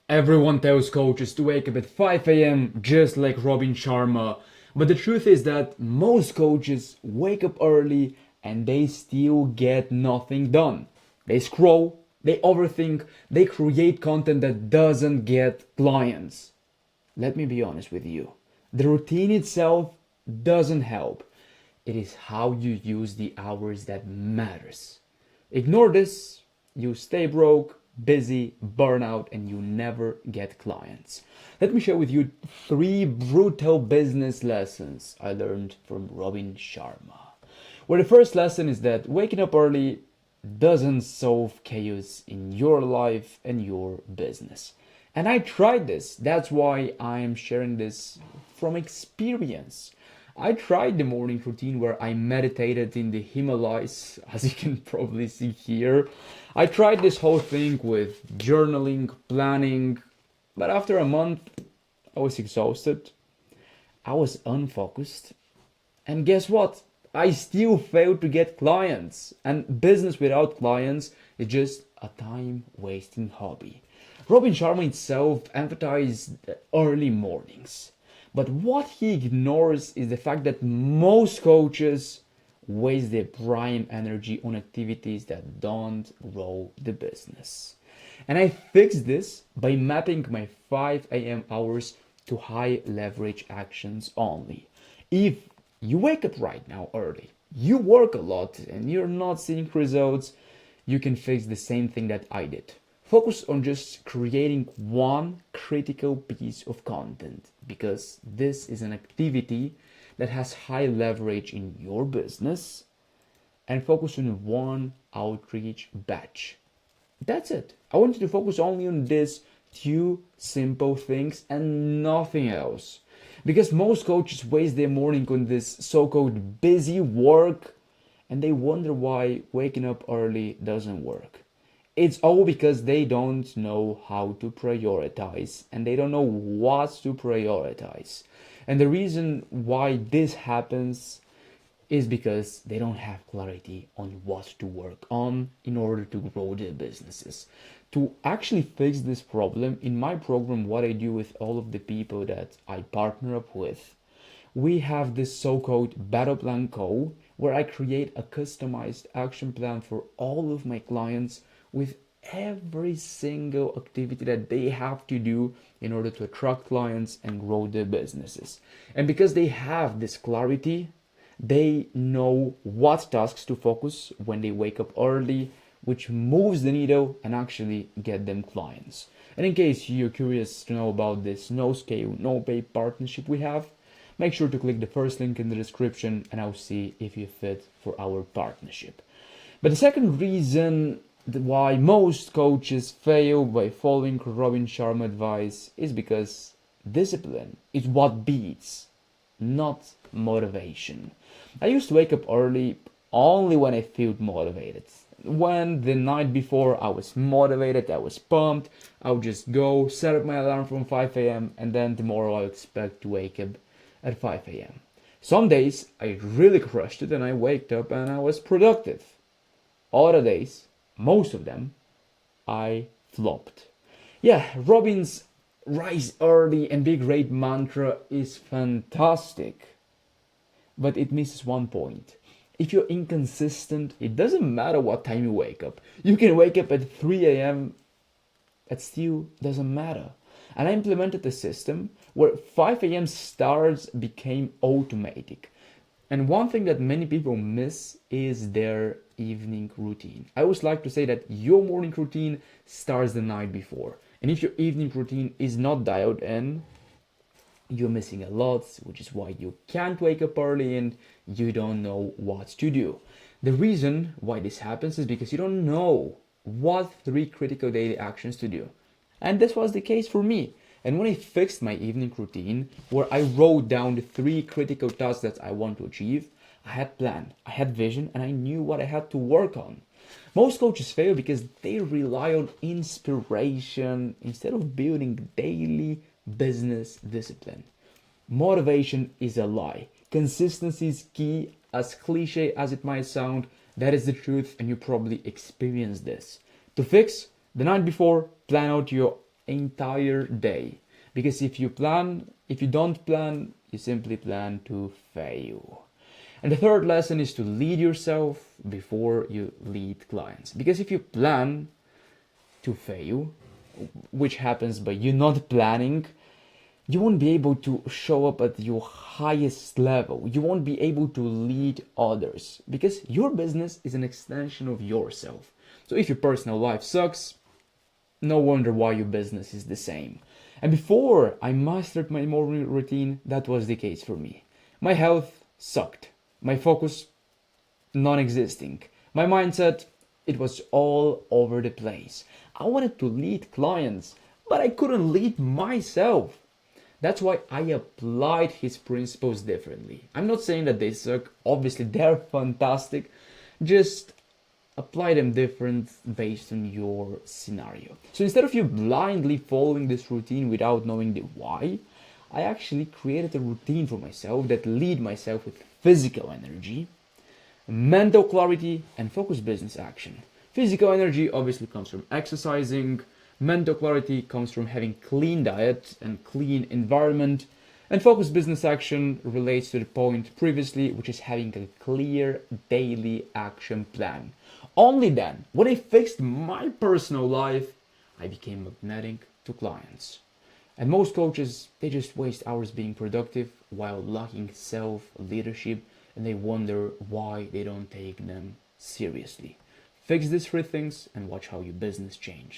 Everyone tells coaches to wake up at 5 a.m. just like Robin Sharma. But the truth is that most coaches wake up early and they still get nothing done. They scroll, they overthink, they create content that doesn't get clients. Let me be honest with you. The routine itself doesn't help. It is how you use the hours that matters. Ignore this, you stay broke, busy, burnout, and you never get clients. Let me share with you three brutal business lessons I learned from Robin Sharma. Where the first lesson is that waking up early doesn't solve chaos in your life and your business. And I tried this. That's why I am sharing this from experience. I tried the morning routine where I meditated in the Himalayas, as you can probably see here. I tried this whole thing with journaling, planning, but after a month, I was exhausted, I was unfocused, and guess what? I still failed to get clients. And business without clients is just a time wasting hobby. Robin Sharma itself emphasized early mornings. But what he ignores is the fact that most coaches waste their prime energy on activities that don't grow the business. And I fixed this by mapping my 5 a.m. hours to high leverage actions only. If you wake up right now early, you work a lot, and you're not seeing results, you can fix the same thing that I did. Focus on just creating one critical piece of content because this is an activity that has high leverage in your business, and focus on one outreach batch. That's it. I want you to focus only on these two simple things and nothing else. Because most coaches waste their morning on this so called busy work and they wonder why waking up early doesn't work. It's all because they don't know how to prioritize and they don't know what to prioritize. And the reason why this happens is because they don't have clarity on what to work on in order to grow their businesses. To actually fix this problem, in my program, what I do with all of the people that I partner up with, we have this so-called battle plan call where I create a customized action plan for all of my clients with every single activity that they have to do in order to attract clients and grow their businesses. And because they have this clarity, they know what tasks to focus when they wake up early, which moves the needle and actually get them clients. And in case you're curious to know about this no scale, no pay partnership we have, make sure to click the first link in the description and I'll see if you fit for our partnership. But the second reason why most coaches fail by following Robin Sharma advice is because discipline is what beats, not motivation. I used to wake up early only when I felt motivated. When the night before I was motivated, I was pumped, I would just go set up my alarm from 5 a.m. and then tomorrow I expect to wake up at 5 a.m. Some days I really crushed it and I waked up and I was productive. Other days, most of them, I flopped. Yeah, Robin's rise early and be great mantra is fantastic, but it misses one point. If you're inconsistent, it doesn't matter what time you wake up. You can wake up at 3 a.m. It still doesn't matter. And I implemented a system where 5 a.m. starts became automatic. And one thing that many people miss is their evening routine. I always like to say that your morning routine starts the night before. And if your evening routine is not dialed in, you're missing a lot, which is why you can't wake up early and you don't know what to do. The reason why this happens is because you don't know what three critical daily actions to do. And this was the case for me. And when I fixed my evening routine, where I wrote down the three critical tasks that I want to achieve, I had plan, I had vision, and I knew what I had to work on. Most coaches fail because they rely on inspiration instead of building daily business discipline. Motivation is a lie. Consistency is key, as cliche as it might sound. That is the truth, and you probably experienced this. To fix, the night before, plan out your entire day. Because if you don't plan, you simply plan to fail. And the third lesson is to lead yourself before you lead clients. Because if you plan to fail, which happens by you not planning, you won't be able to show up at your highest level. You won't be able to lead others because your business is an extension of yourself. So if your personal life sucks, no wonder why your business is the same. And before I mastered my morning routine, that was the case for me. My health sucked. My focus non-existing. My mindset, it was all over the place. I wanted to lead clients, but I couldn't lead myself. That's why I applied his principles differently. I'm not saying that they suck. Obviously, they're fantastic. Just apply them different based on your scenario. So instead of you blindly following this routine without knowing the why, I actually created a routine for myself that lead myself with physical energy, mental clarity, and focused business action. Physical energy obviously comes from exercising. Mental clarity comes from having clean diet and clean environment. And focused business action relates to the point previously, which is having a clear daily action plan. Only then, when I fixed my personal life, I became magnetic to clients. And most coaches, they just waste hours being productive while lacking self-leadership, and they wonder why they don't take them seriously. Fix these three things and watch how your business changes.